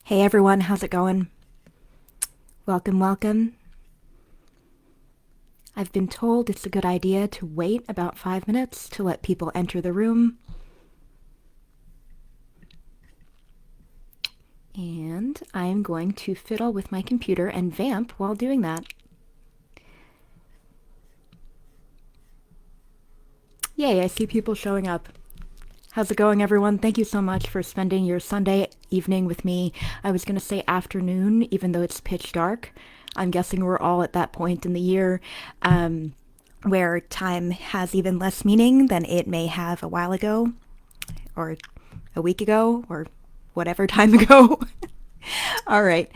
Hey everyone, how's it going? Welcome, welcome. I've been told it's a good idea to wait about 5 minutes to let people enter the room. And I'm going to fiddle with my computer and vamp while doing that. Yay, I see people showing up. How's it going, everyone? Thank you so much for spending your Sunday evening with me. I was going to say afternoon, even though it's pitch dark. I'm guessing we're all at that point in the year where time has even less meaning than it may have a while ago, or a week ago, or whatever time ago. All right.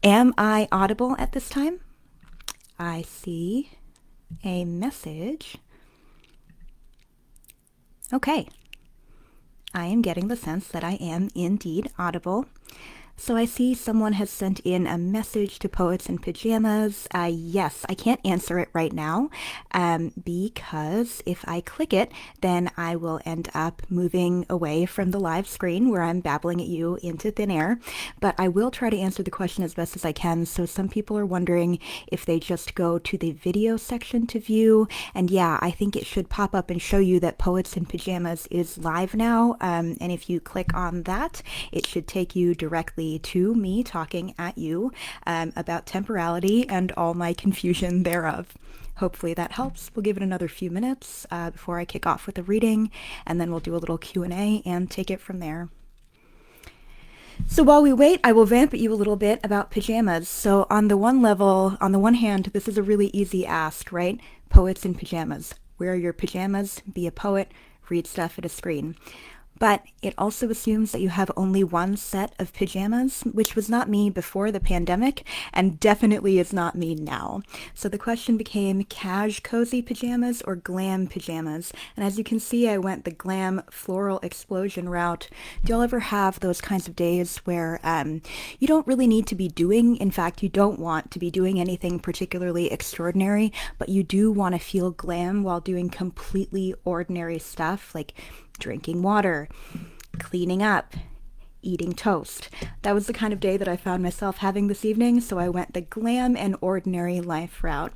Am I audible at this time? I see a message. Okay. I am getting the sense that I am indeed audible. So I see someone has sent in a message to Poets in Pajamas. Yes, I can't answer it right now because if I click it, then I will end up moving away from the live screen where I'm babbling at you into thin air. But I will try to answer the question as best as I can. So some people are wondering if they just go to the video section to view. And yeah, I think it should pop up and show you that Poets in Pajamas is live now. And if you click on that, it should take you directly to me talking at you about temporality and all my confusion thereof. Hopefully that helps. We'll give it another few minutes before I kick off with the reading, and then we'll do a little Q&A and take it from there. So while we wait, I will vamp at you a little bit about pajamas. So on the one hand, this is a really easy ask, right? Poets in pajamas. Wear your pajamas, be a poet, read stuff at a screen. But it also assumes that you have only one set of pajamas, which was not me before the pandemic, and definitely is not me now. So the question became cozy pajamas or glam pajamas. And as you can see, I went the glam floral explosion route. Do y'all ever have those kinds of days where you don't really need to be doing, in fact, you don't want to be doing anything particularly extraordinary, but you do want to feel glam while doing completely ordinary stuff, like drinking water, cleaning up, eating toast. That was the kind of day that I found myself having this evening, so I went the glam and ordinary life route.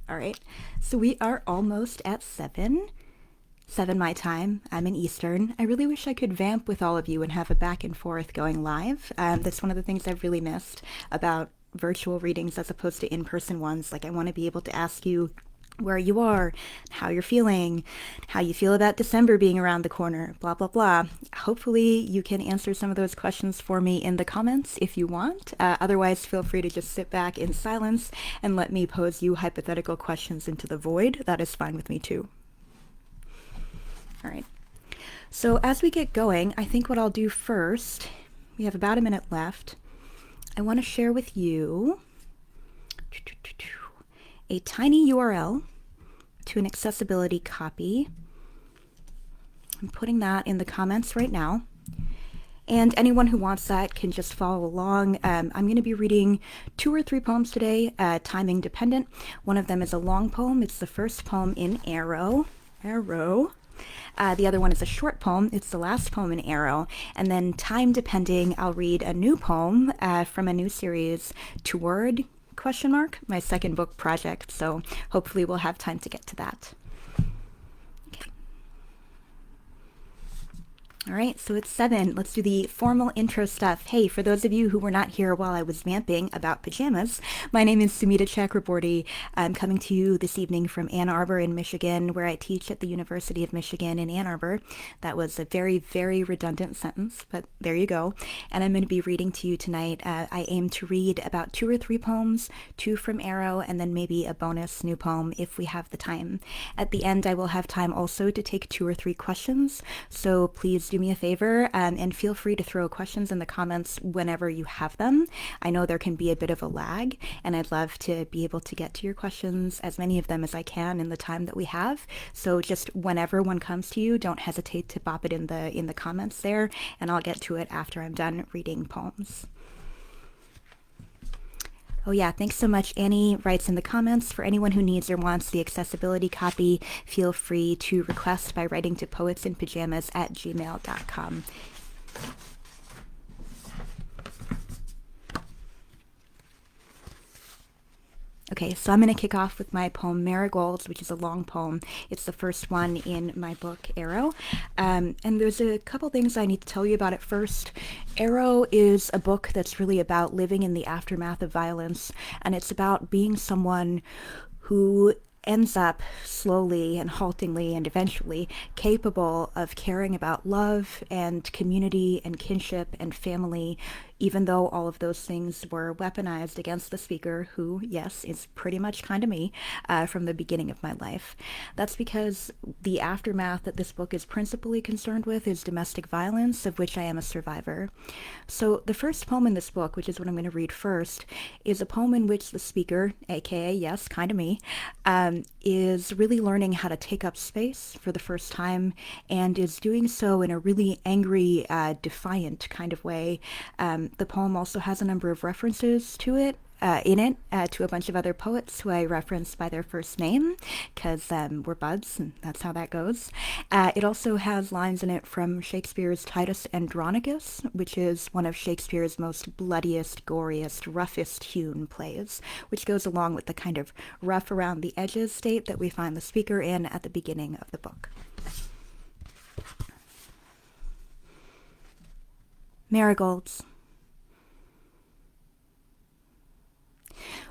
All right, so we are almost at 7 my time. I'm in Eastern. I really wish I could vamp with all of you and have a back and forth going live. That's one of the things I've really missed about virtual readings as opposed to in-person ones. Like, I want to be able to ask you where you are, how you're feeling, how you feel about December being around the corner, blah, blah, blah. Hopefully you can answer some of those questions for me in the comments if you want. Otherwise, feel free to just sit back in silence and let me pose you hypothetical questions into the void. That is fine with me too. All right. So as we get going, I think what I'll do first, we have about a minute left. I want to share with you a tiny URL to an accessibility copy. I'm putting that in the comments right now. And anyone who wants that can just follow along. I'm going to be reading 2 or 3 poems today, timing dependent. One of them is a long poem. It's the first poem in Arrow. The other one is a short poem. It's the last poem in Arrow. And then time depending, I'll read a new poem from a new series, Toward ? My second book project, so hopefully we'll have time to get to that. Okay. All right, so it's 7. Let's do the formal intro stuff. Hey, for those of you who were not here while I was vamping about pajamas, my name is Sumita Chakraborty. I'm coming to you this evening from Ann Arbor in Michigan, where I teach at the University of Michigan in Ann Arbor. That was a very, very redundant sentence, but there you go. And I'm going to be reading to you tonight. I aim to read about 2 or 3 poems, 2 from Arrow, and then maybe a bonus new poem if we have the time. At the end, I will have time also to take 2 or 3 questions, so please do me a favor and feel free to throw questions in the comments whenever you have them. I know there can be a bit of a lag, and I'd love to be able to get to your questions, as many of them as I can in the time that we have. So just whenever one comes to you, don't hesitate to pop it in the comments there, and I'll get to it after I'm done reading poems. Oh yeah, thanks so much. Annie writes in the comments, for anyone who needs or wants the accessibility copy, feel free to request by writing to poetsinpajamas@gmail.com. Okay, so I'm going to kick off with my poem Marigolds, which is a long poem. It's the first one in my book, Arrow. And there's a couple things I need to tell you about it first. Arrow is a book that's really about living in the aftermath of violence, and it's about being someone who ends up slowly and haltingly and eventually capable of caring about love and community and kinship and family, even though all of those things were weaponized against the speaker, who, yes, is pretty much kind of me from the beginning of my life. That's because the aftermath that this book is principally concerned with is domestic violence, of which I am a survivor. So the first poem in this book, which is what I'm going to read first, is a poem in which the speaker, aka, yes, kind of me, is really learning how to take up space for the first time, and is doing so in a really angry, defiant kind of way. The poem also has a number of references to it, to a bunch of other poets who I reference by their first name, because we're buds, and that's how that goes. It also has lines in it from Shakespeare's Titus Andronicus, which is one of Shakespeare's most bloodiest, goriest, roughest hewn plays, which goes along with the kind of rough around the edges state that we find the speaker in at the beginning of the book. Marigolds.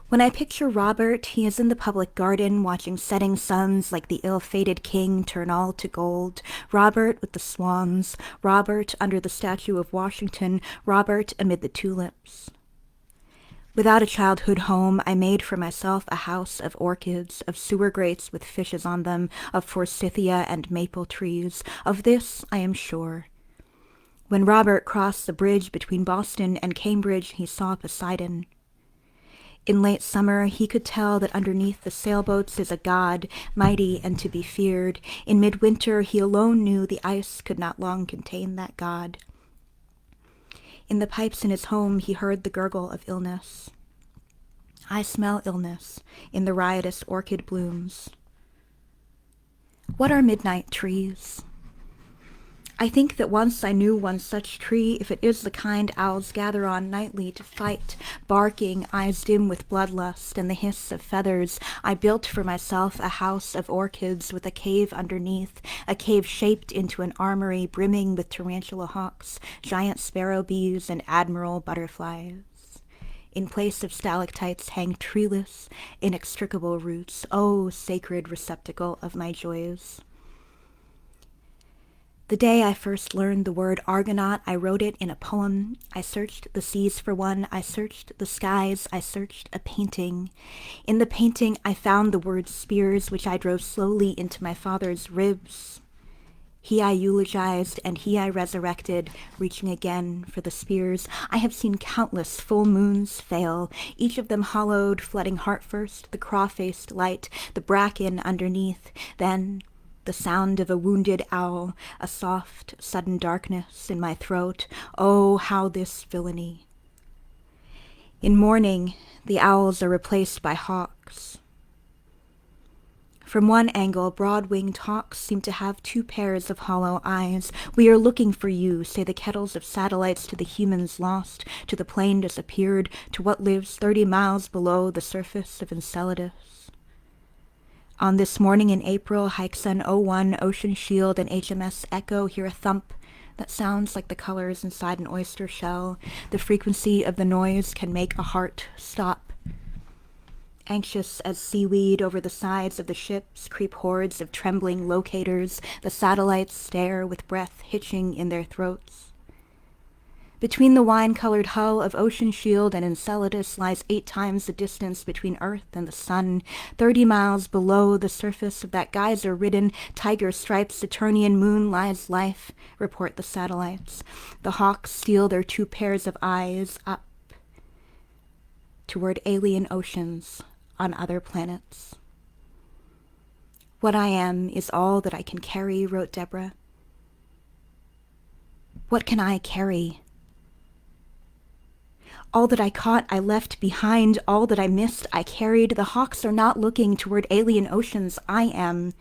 When I picture Robert, he is in the public garden watching setting suns like the ill-fated king turn all to gold. Robert with the swans, Robert under the statue of Washington, Robert amid the tulips. Without a childhood home, I made for myself a house of orchids, of sewer grates with fishes on them, of forsythia and maple trees. Of this I am sure. When Robert crossed the bridge between Boston and Cambridge, he saw Poseidon. In late summer, he could tell that underneath the sailboats is a god, mighty and to be feared. In midwinter, he alone knew the ice could not long contain that god. In the pipes in his home, he heard the gurgle of illness. I smell illness in the riotous orchid blooms. What are midnight trees? I think that once I knew one such tree, if it is the kind owls gather on nightly to fight, barking, eyes dim with bloodlust and the hiss of feathers, I built for myself a house of orchids with a cave underneath, a cave shaped into an armory brimming with tarantula hawks, giant sparrow bees, and admiral butterflies. In place of stalactites hang treeless, inextricable roots, oh, sacred receptacle of my joys. The day I first learned the word Argonaut, I wrote it in a poem. I searched the seas for one. I searched the skies. I searched a painting. In the painting, I found the word spears, which I drove slowly into my father's ribs. He I eulogized, and he I resurrected, reaching again for the spears. I have seen countless full moons fail, each of them hollowed, flooding heart first, the craw-faced light, the bracken underneath, then the sound of a wounded owl, a soft, sudden darkness in my throat. Oh, how this villainy. In morning, the owls are replaced by hawks. From one angle, broad-winged hawks seem to have two pairs of hollow eyes. We are looking for you, say the kettles of satellites to the humans lost, to the plane disappeared, to what lives 30 miles below the surface of Enceladus. On this morning in April, Hikesun 01, Ocean Shield, and HMS Echo hear a thump that sounds like the colors inside an oyster shell. The frequency of the noise can make a heart stop. Anxious as seaweed over the sides of the ships creep hordes of trembling locators. The satellites stare with breath hitching in their throats. Between the wine-colored hull of Ocean Shield and Enceladus lies 8 times the distance between Earth and the sun. 30 miles below the surface of that geyser-ridden, tiger-striped Saturnian moon lies life, report the satellites. The hawks steal their 2 pairs of eyes up toward alien oceans on other planets. What I am is all that I can carry, wrote Deborah. What can I carry? All that I caught, I left behind. All that I missed, I carried. The hawks are not looking toward alien oceans. I am.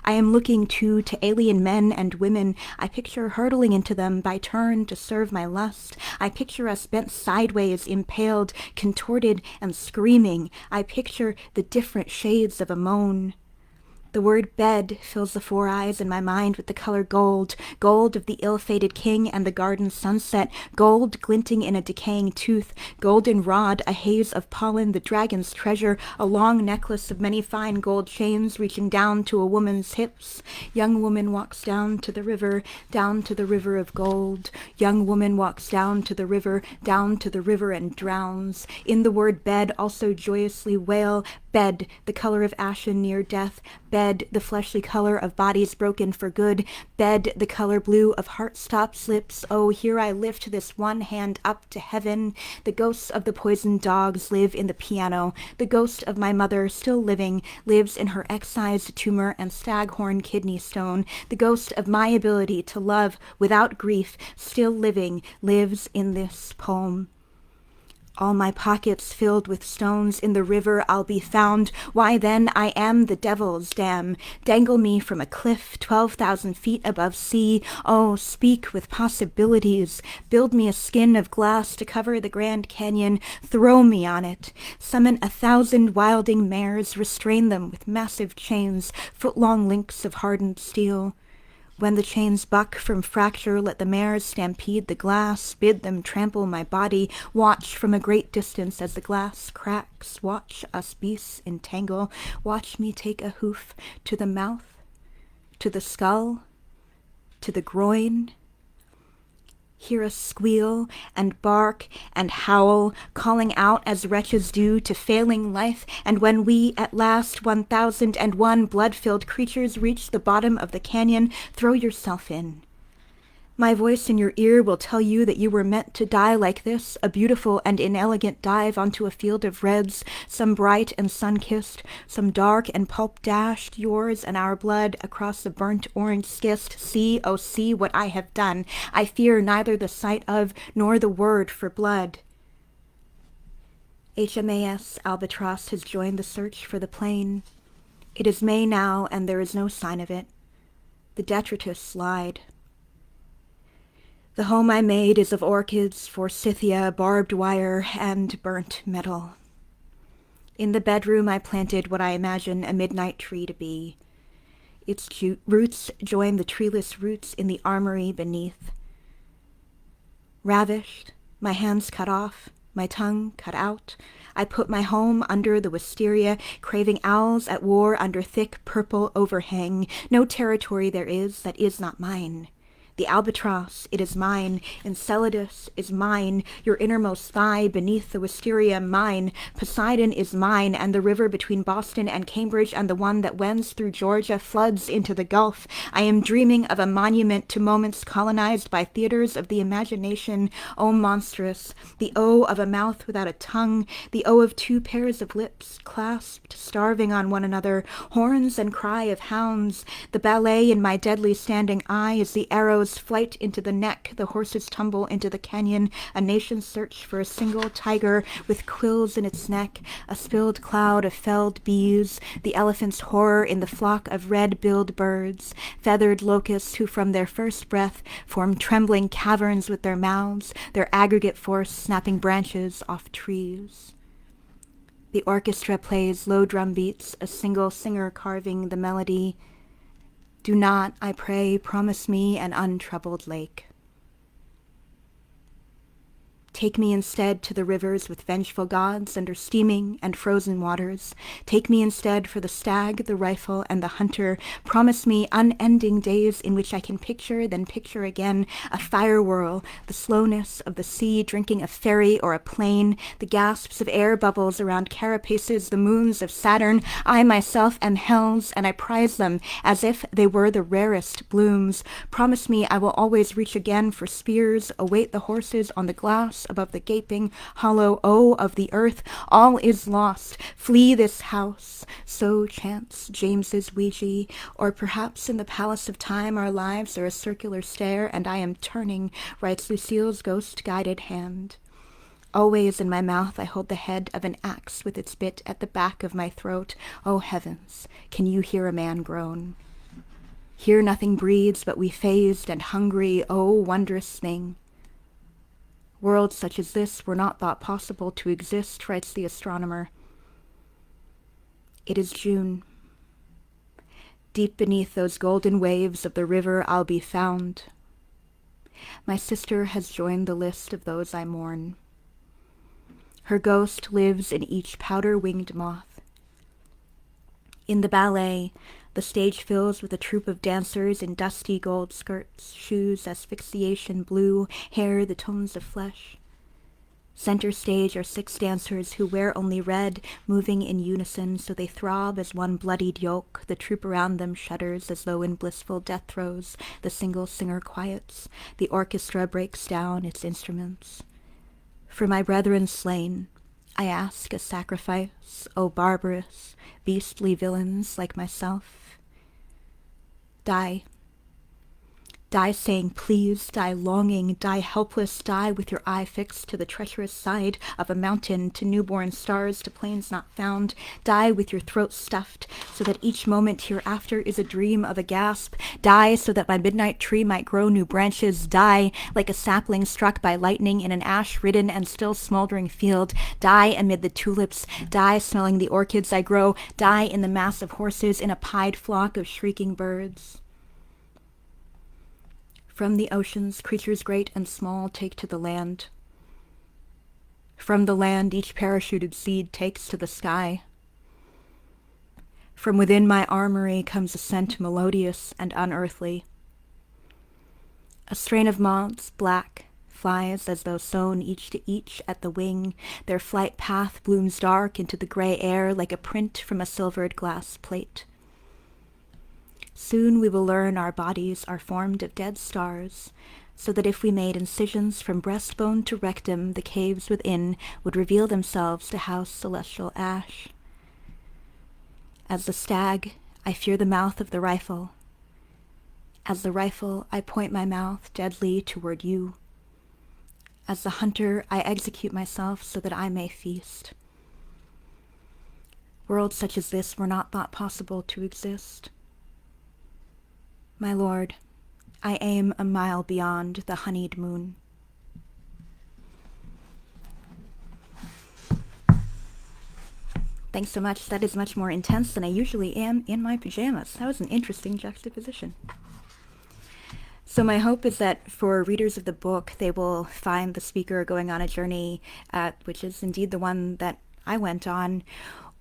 I am looking too to alien men and women. I picture hurtling into them by turn to serve my lust. I picture us bent sideways, impaled, contorted, and screaming. I picture the different shades of a moan. The word bed fills the four eyes in my mind with the color gold, gold of the ill-fated king and the garden sunset, gold glinting in a decaying tooth, golden rod, a haze of pollen, the dragon's treasure, a long necklace of many fine gold chains reaching down to a woman's hips. Young woman walks down to the river of gold. Young woman walks down to the river and drowns. In the word bed also joyously wail, bed, the color of ashen near death, bed, the fleshly color of bodies broken for good, bed, the color blue of heart-stopped lips. Oh, here I lift this one hand up to heaven. The ghosts of the poisoned dogs live in the piano. The ghost of my mother, still living, lives in her excised tumor and staghorn kidney stone. The ghost of my ability to love without grief, still living, lives in this poem. All my pockets filled with stones, in the river I'll be found. Why then I am the devil's dam. Dangle me from a cliff 12,000 feet above sea. Oh, speak with possibilities. Build me a skin of glass to cover the Grand Canyon. Throw me on it. Summon 1,000 wilding mares. Restrain them with massive chains, foot-long links of hardened steel. When the chains buck from fracture, let the mares stampede the glass, bid them trample my body, watch from a great distance as the glass cracks, watch us beasts entangle, watch me take a hoof to the mouth, to the skull, to the groin. Hear us squeal and bark and howl, calling out as wretches do to failing life, and when we at last 1,001 blood-filled creatures reach the bottom of the canyon, throw yourself in. My voice in your ear will tell you that you were meant to die like this, a beautiful and inelegant dive onto a field of reds, some bright and sun-kissed, some dark and pulp-dashed, yours and our blood across the burnt orange schist. See, oh see what I have done. I fear neither the sight of nor the word for blood. HMAS Albatross has joined the search for the plane. It is May now, and there is no sign of it. The detritus lied. The home I made is of orchids, forsythia, barbed wire, and burnt metal. In the bedroom I planted what I imagine a midnight tree to be. Its roots join the treeless roots in the armory beneath. Ravished, my hands cut off, my tongue cut out, I put my home under the wisteria, craving owls at war under thick purple overhang. No territory there is that is not mine. The albatross, it is mine. Enceladus is mine. Your innermost thigh beneath the wisteria, mine. Poseidon is mine, and the river between Boston and Cambridge and the one that wends through Georgia floods into the Gulf. I am dreaming of a monument to moments colonized by theaters of the imagination. O monstrous, the O of a mouth without a tongue, the O of two pairs of lips clasped, starving on one another, horns and cry of hounds. The ballet in my deadly standing eye is the arrow flight into the neck, the horses tumble into the canyon, a nation's search for a single tiger with quills in its neck, a spilled cloud of felled bees, the elephant's horror in the flock of red-billed birds, feathered locusts who from their first breath form trembling caverns with their mouths, their aggregate force snapping branches off trees. The orchestra plays low drum beats, a single singer carving the melody. Do not, I pray, promise me an untroubled lake. Take me instead to the rivers with vengeful gods under steaming and frozen waters. Take me instead for the stag, the rifle, and the hunter. Promise me unending days in which I can picture, then picture again, a fire whirl, the slowness of the sea drinking a ferry or a plane, the gasps of air bubbles around carapaces, the moons of Saturn. I myself am hell's, and I prize them as if they were the rarest blooms. Promise me I will always reach again for spears, await the horses on the glass, above the gaping hollow O of the earth. All is lost. Flee this house. So chants James's Ouija. Or perhaps in the palace of time our lives are a circular stair, and I am turning, writes Lucille's ghost-guided hand. Always in my mouth I hold the head of an axe with its bit at the back of my throat. Oh heavens, can you hear a man groan? Here nothing breathes, but we phased and hungry, oh, wondrous thing. Worlds such as this were not thought possible to exist, writes the astronomer. It is June. Deep beneath those golden waves of the river I'll be found. My sister has joined the list of those I mourn. Her ghost lives in each powder-winged moth. In the ballet, the stage fills with a troupe of dancers in dusty gold skirts, shoes asphyxiation blue, hair the tones of flesh. Center stage are 6 dancers who wear only red, moving in unison so they throb as one bloodied yoke. The troupe around them shudders as though in blissful death throes. The single singer quiets. The orchestra breaks down its instruments. For my brethren slain, I ask a sacrifice, O barbarous, beastly villains like myself. Die. Die saying please, die longing, die helpless, die with your eye fixed to the treacherous side of a mountain, to newborn stars, to plains not found. Die with your throat stuffed, so that each moment hereafter is a dream of a gasp. Die so that my midnight tree might grow new branches. Die like a sapling struck by lightning in an ash-ridden and still smoldering field. Die amid the tulips. Die smelling the orchids I grow. Die in the mass of horses, in a pied flock of shrieking birds. From the oceans, creatures great and small take to the land. From the land, each parachuted seed takes to the sky. From within my armory comes a scent melodious and unearthly. A strain of moths, black, flies as though sewn each to each at the wing. Their flight path blooms dark into the gray air like a print from a silvered glass plate. Soon we will learn our bodies are formed of dead stars, so that if we made incisions from breastbone to rectum, the caves within would reveal themselves to house celestial ash. As the stag, I fear the mouth of the rifle. As the rifle, I point my mouth deadly toward you. As the hunter, I execute myself so that I may feast. Worlds such as this were not thought possible to exist. My lord, I aim a mile beyond the honeyed moon. Thanks so much. That is much more intense than I usually am in my pajamas. That was an interesting juxtaposition. So my hope is that for readers of the book, they will find the speaker going on a journey, which is indeed the one that I went on,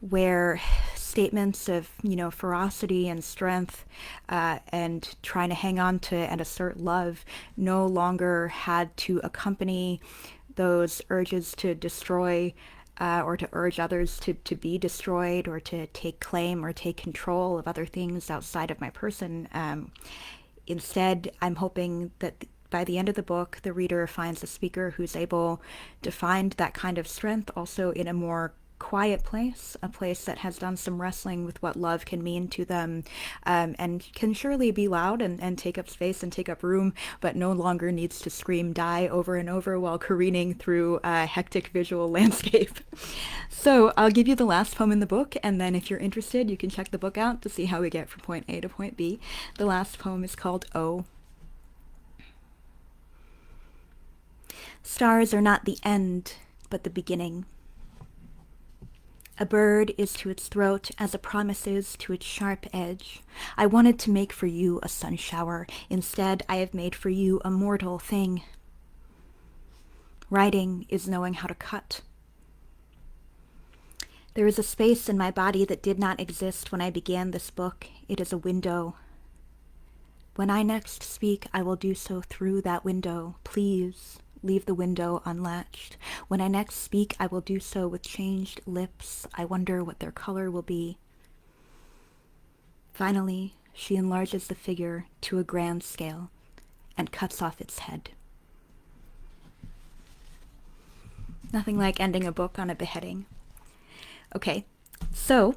where statements of, ferocity and strength and trying to hang on to and assert love no longer had to accompany those urges to destroy or to urge others to be destroyed or to take claim or take control of other things outside of my person. Instead, I'm hoping that by the end of the book, the reader finds a speaker who's able to find that kind of strength also in a more quiet place, a place that has done some wrestling with what love can mean to them, and can surely be loud and take up space and take up room, but no longer needs to scream die over and over while careening through a hectic visual landscape. So I'll give you the last poem in the book, and then if you're interested, you can check the book out to see how we get from point A to point B. The last poem is called O. Stars are not the end, but the beginning. A bird is to its throat as a promise is to its sharp edge. I wanted to make for you a sun shower. Instead, I have made for you a mortal thing. Writing is knowing how to cut. There is a space in my body that did not exist when I began this book. It is a window. When I next speak, I will do so through that window. Please leave the window unlatched. When I next speak, I will do so with changed lips. I wonder what their color will be. Finally, she enlarges the figure to a grand scale and cuts off its head. Nothing like ending a book on a beheading. Okay, so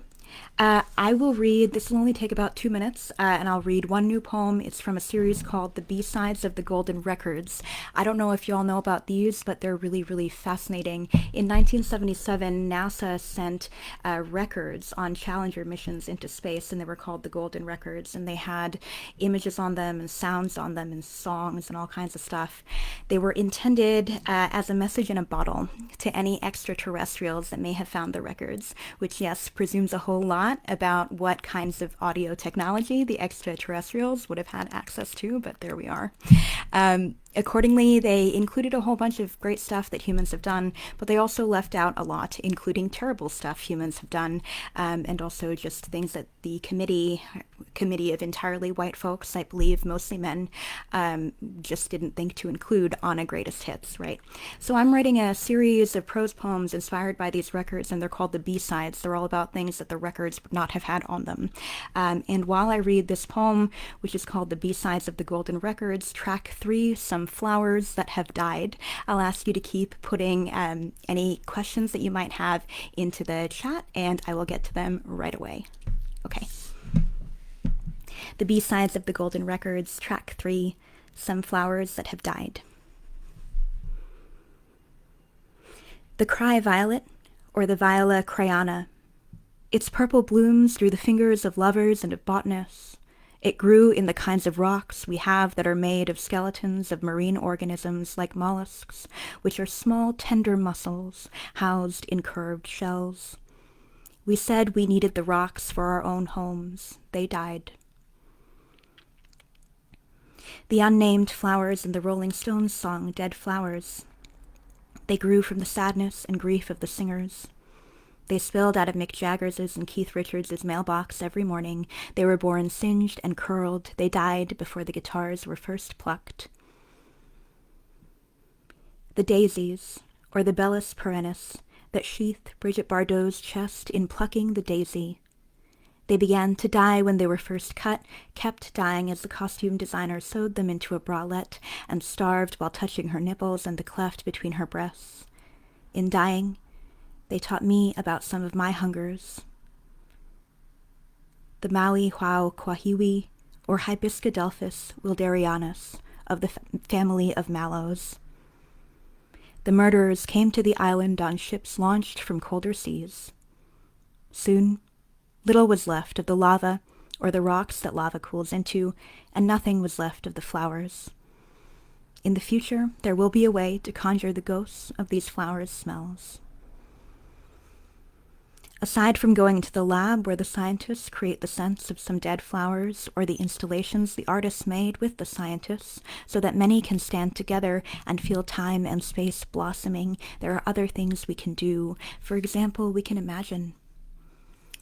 I will read, this will only take about 2 minutes, and I'll read one new poem. It's from a series called The B-Sides of the Golden Records. I don't know if you all know about these, but they're really, really fascinating. In 1977, NASA sent records on Challenger missions into space, and they were called the Golden Records, and they had images on them and sounds on them and songs and all kinds of stuff. They were intended as a message in a bottle to any extraterrestrials that may have found the records, which, yes, presumes a whole lot about what kinds of audio technology the extraterrestrials would have had access to, but there we are. Accordingly, they included a whole bunch of great stuff that humans have done, but they also left out a lot, including terrible stuff humans have done, and also just things that the committee of entirely white folks, I believe mostly men, just didn't think to include on a greatest hits, right? So I'm writing a series of prose poems inspired by these records, and they're called the B-Sides. They're all about things that the records would not have had on them. And while I read this poem, which is called The B-Sides of the Golden Records, track 3, Some Flowers That Have Died, I'll ask you to keep putting any questions that you might have into the chat, and I will get to them right away. Okay. The B-Sides of the Golden Records, track 3, Some Flowers That Have Died. The cry violet, or the Viola crayana, its purple blooms through the fingers of lovers and of botanists. It grew in the kinds of rocks we have that are made of skeletons of marine organisms like mollusks, which are small, tender mussels housed in curved shells. We said we needed the rocks for our own homes. They died. The unnamed flowers in the Rolling Stones song, Dead Flowers. They grew from the sadness and grief of the singers. They spilled out of Mick Jagger's and Keith Richards' mailbox every morning. They were born singed and curled. They died before the guitars were first plucked. The daisies, or the Bellis perennis, that sheathed Brigitte Bardot's chest in plucking the daisy. They began to die when they were first cut, kept dying as the costume designer sewed them into a bralette, and starved while touching her nipples and the cleft between her breasts. In dying, they taught me about some of my hungers. The Maui Huau Kwahiwi, or Hibiscadelphus wilderianus, of the family of mallows. The murderers came to the island on ships launched from colder seas. Soon, little was left of the lava or the rocks that lava cools into, and nothing was left of the flowers. In the future, there will be a way to conjure the ghosts of these flowers' smells. Aside from going to the lab where the scientists create the scents of some dead flowers, or the installations the artists made with the scientists, so that many can stand together and feel time and space blossoming, there are other things we can do. For example, we can imagine.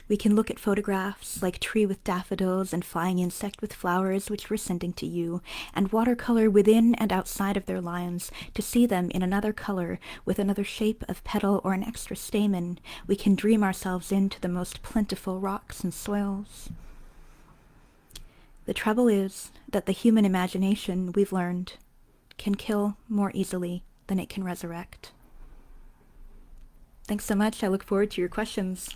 We can look at photographs like Tree with Daffodils and Flying Insect with Flowers, which we're sending to you, and watercolor within and outside of their lines to see them in another color with another shape of petal or an extra stamen. We can dream ourselves into the most plentiful rocks and soils. The trouble is that the human imagination, we've learned, can kill more easily than it can resurrect. Thanks so much. I look forward to your questions.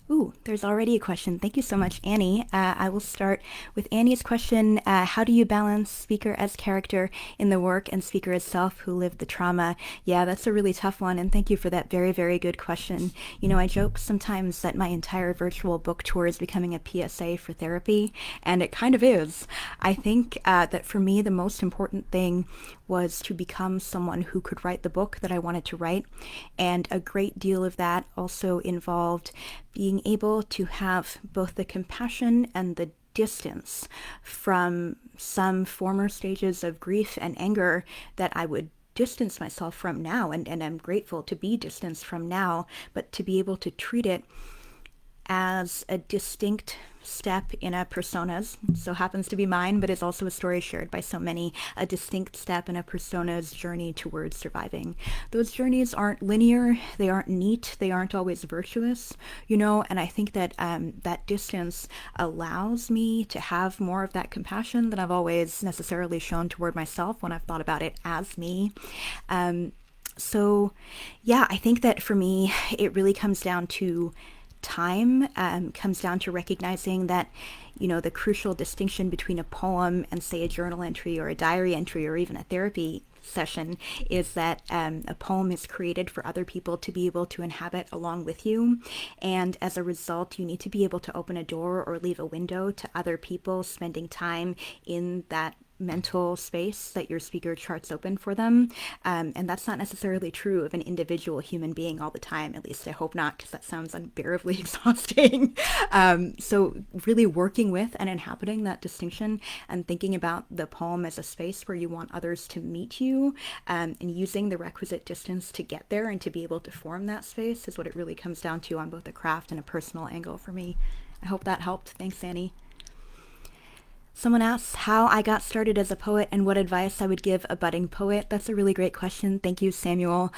Ooh, there's already a question. Thank you so much, Annie. I will start with Annie's question. How do you balance speaker as character in the work and speaker as self who lived the trauma? Yeah, that's a really tough one, and thank you for that very, very good question. You know, I joke sometimes that my entire virtual book tour is becoming a PSA for therapy, and it kind of is. I think that for me, the most important thing was to become someone who could write the book that I wanted to write, and a great deal of that also involved being able to have both the compassion and the distance from some former stages of grief and anger that I would distance myself from now, and I'm grateful to be distanced from now, but to be able to treat it as a distinct step in a persona's, so happens to be mine, but is also a story shared by so many, a distinct step in a persona's journey towards surviving. Those journeys aren't linear, they aren't neat, they aren't always virtuous, you know, and I think that that distance allows me to have more of that compassion than I've always necessarily shown toward myself when I've thought about it as me. So, yeah, I think that for me, it really comes down to time, comes down to recognizing that, the crucial distinction between a poem and, say, a journal entry or a diary entry or even a therapy session is that a poem is created for other people to be able to inhabit along with you. And as a result, you need to be able to open a door or leave a window to other people spending time in that mental space that your speaker charts open for them. And that's not necessarily true of an individual human being all the time. At least I hope not, because that sounds unbearably exhausting. So really working with and inhabiting that distinction and thinking about the poem as a space where you want others to meet you, and using the requisite distance to get there and to be able to form that space is what it really comes down to on both a craft and a personal angle for me. I hope that helped. Thanks, Annie. Someone asks how I got started as a poet and what advice I would give a budding poet. That's a really great question. Thank you, Samuel.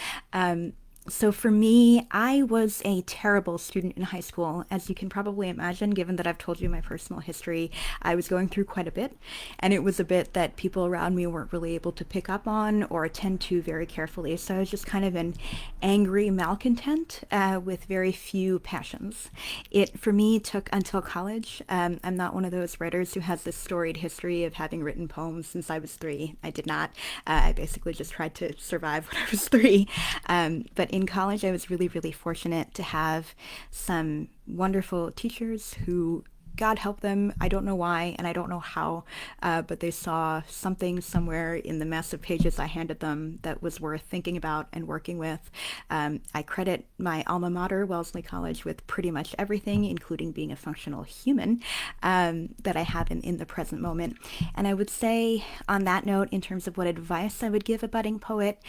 So for me, I was a terrible student in high school. As you can probably imagine, given that I've told you my personal history, I was going through quite a bit, and it was a bit that people around me weren't really able to pick up on or attend to very carefully. So I was just kind of an angry malcontent with very few passions. It, for me, took until college. I'm not one of those writers who has this storied history of having written poems since I was 3. I did not. I basically just tried to survive when I was 3. But in college, I was really, really fortunate to have some wonderful teachers who, God help them, I don't know why and I don't know how, but they saw something somewhere in the mess of pages I handed them that was worth thinking about and working with. I credit my alma mater, Wellesley College, with pretty much everything, including being a functional human, that I have in the present moment. And I would say, on that note, in terms of what advice I would give a budding poet,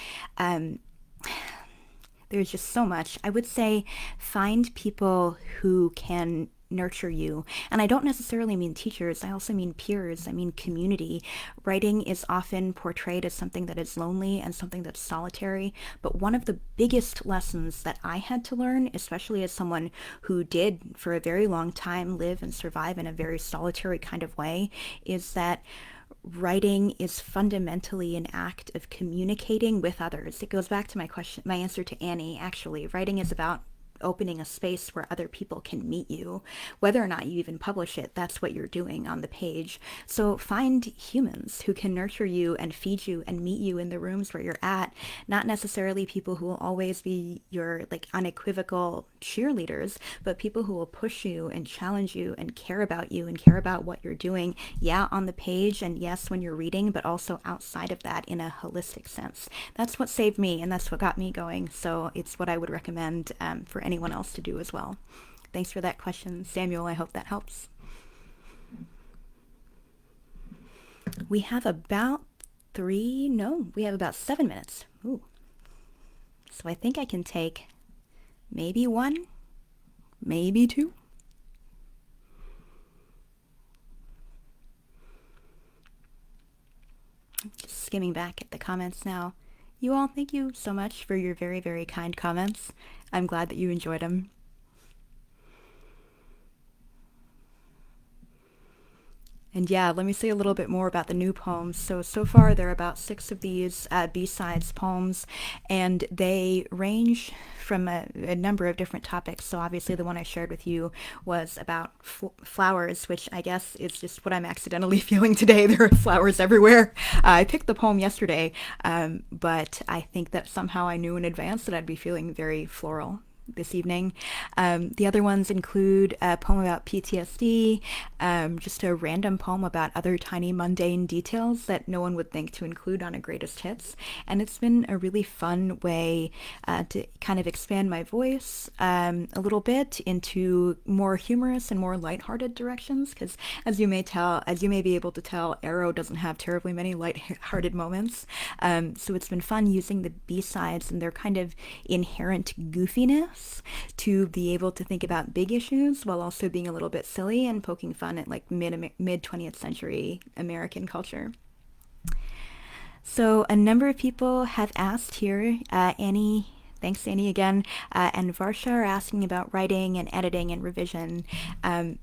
there's just so much. I would say find people who can nurture you. And I don't necessarily mean teachers, I also mean peers, I mean community. Writing is often portrayed as something that is lonely and something that's solitary, but one of the biggest lessons that I had to learn, especially as someone who did for a very long time live and survive in a very solitary kind of way, is that writing is fundamentally an act of communicating with others. It goes back to my answer to Annie, actually. Writing is about opening a space where other people can meet you. Whether or not you even publish it, that's what you're doing on the page. So find humans who can nurture you and feed you and meet you in the rooms where you're at, not necessarily people who will always be your unequivocal cheerleaders, but people who will push you and challenge you and care about you and care about what you're doing, yeah, on the page, and yes, when you're reading, but also outside of that in a holistic sense. That's what saved me, and that's what got me going. So it's what I would recommend for anyone else to do as well. Thanks for that question, Samuel. I hope that helps. We have about 7 minutes. Ooh. So I think I can take maybe 1, maybe 2. Just skimming back at the comments now. You all, thank you so much for your very, very kind comments. I'm glad that you enjoyed them. And yeah, let me say a little bit more about the new poems. So far there are about 6 of these B-sides poems, and they range from a number of different topics. So obviously the one I shared with you was about flowers, which I guess is just what I'm accidentally feeling today. There are flowers everywhere. I picked the poem yesterday, but I think that somehow I knew in advance that I'd be feeling very floral this evening. The other ones include a poem about PTSD, just a random poem about other tiny mundane details that no one would think to include on a greatest hits. And it's been a really fun way to kind of expand my voice a little bit into more humorous and more lighthearted directions, because as you may be able to tell, Arrow doesn't have terribly many lighthearted moments. So it's been fun using the B-sides and their kind of inherent goofiness to be able to think about big issues while also being a little bit silly and poking fun at mid 20th century American culture. So a number of people have asked here, Annie, Thanks, Annie, again. And Varsha are asking about writing and editing and revision.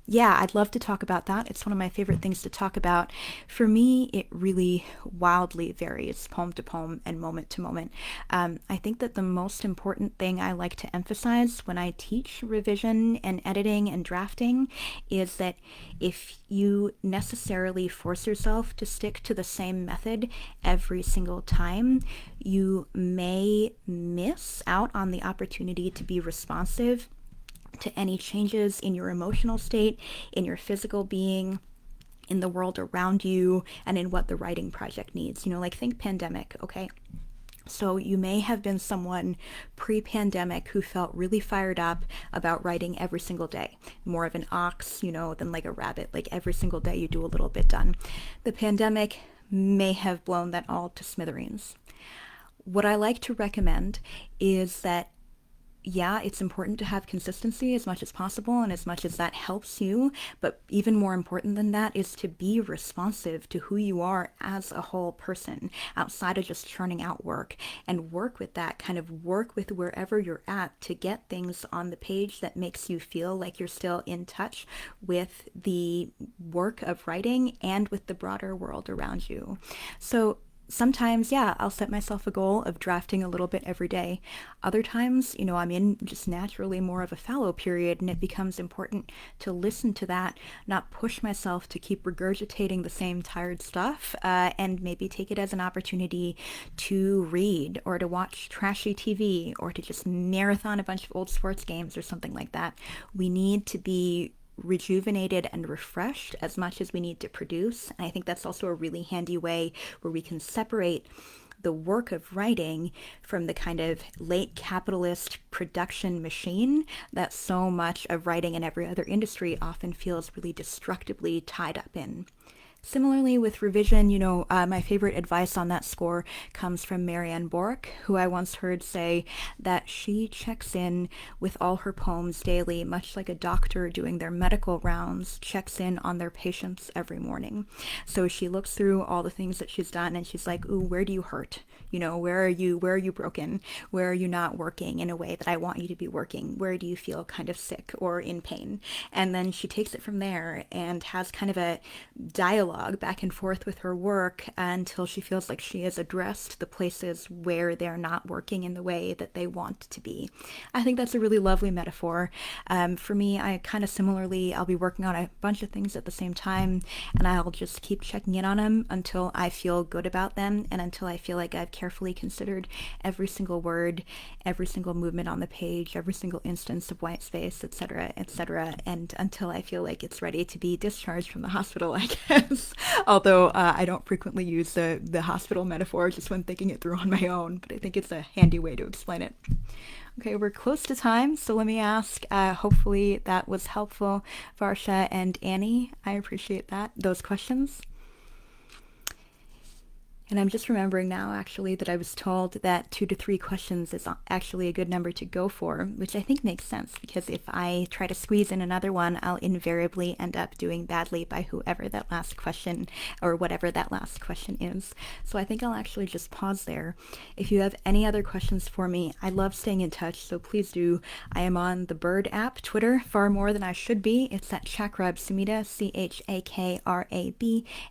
Yeah, I'd love to talk about that. It's one of my favorite things to talk about. For me, it really wildly varies poem to poem and moment to moment. I think that the most important thing I like to emphasize when I teach revision and editing and drafting is that if you necessarily force yourself to stick to the same method every single time, you may miss out on the opportunity to be responsive to any changes in your emotional state, in your physical being, in the world around you, and in what the writing project needs. Like think pandemic, okay? So you may have been someone pre-pandemic who felt really fired up about writing every single day. More of an ox, than like a rabbit. Like every single day you do a little bit done. The pandemic may have blown that all to smithereens. What I like to recommend is that yeah, it's important to have consistency as much as possible and as much as that helps you. But even more important than that is to be responsive to who you are as a whole person outside of just churning out work, and work with that, kind of work with wherever you're at to get things on the page that makes you feel like you're still in touch with the work of writing and with the broader world around you. So sometimes, yeah, I'll set myself a goal of drafting a little bit every day. Other times, I'm in just naturally more of a fallow period, and it becomes important to listen to that, not push myself to keep regurgitating the same tired stuff, and maybe take it as an opportunity to read or to watch trashy TV or to just marathon a bunch of old sports games or something like that. We need to be rejuvenated and refreshed as much as we need to produce. And I think that's also a really handy way where we can separate the work of writing from the kind of late capitalist production machine that so much of writing in every other industry often feels really destructively tied up in. Similarly with revision, my favorite advice on that score comes from Marianne Bork, who I once heard say that she checks in with all her poems daily, much like a doctor doing their medical rounds checks in on their patients every morning. So she looks through all the things that she's done and she's like, ooh, where do you hurt? Where are you broken? Where are you not working in a way that I want you to be working? Where do you feel kind of sick or in pain? And then she takes it from there and has kind of a dialogue back and forth with her work until she feels like she has addressed the places where they're not working in the way that they want to be. I think that's a really lovely metaphor. For me, I kind of similarly, I'll be working on a bunch of things at the same time, and I'll just keep checking in on them until I feel good about them and until I feel like I've carefully considered every single word, every single movement on the page, every single instance of white space, etc., and until I feel like it's ready to be discharged from the hospital, I guess. Although I don't frequently use the hospital metaphor just when thinking it through on my own, but I think it's a handy way to explain it. Okay, we're close to time, so let me ask, hopefully that was helpful, Varsha and Annie. I appreciate those questions. And I'm just remembering now, actually, that I was told that 2 to 3 questions is actually a good number to go for, which I think makes sense, because if I try to squeeze in another one, I'll invariably end up doing badly by whoever that last question, or whatever that last question is. So I think I'll actually just pause there. If you have any other questions for me, I love staying in touch, so please do. I am on the Bird app, Twitter, far more than I should be. It's at Chakrab Sumita,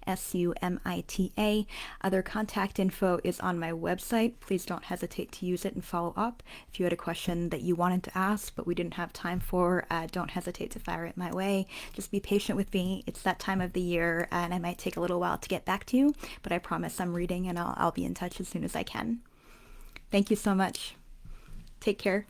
ChakrabSumita. Other contact info is on my website. Please don't hesitate to use it and follow up. If you had a question that you wanted to ask but we didn't have time for, don't hesitate to fire it my way. Just be patient with me. It's that time of the year and I might take a little while to get back to you, but I promise I'm reading and I'll be in touch as soon as I can. Thank you so much. Take care.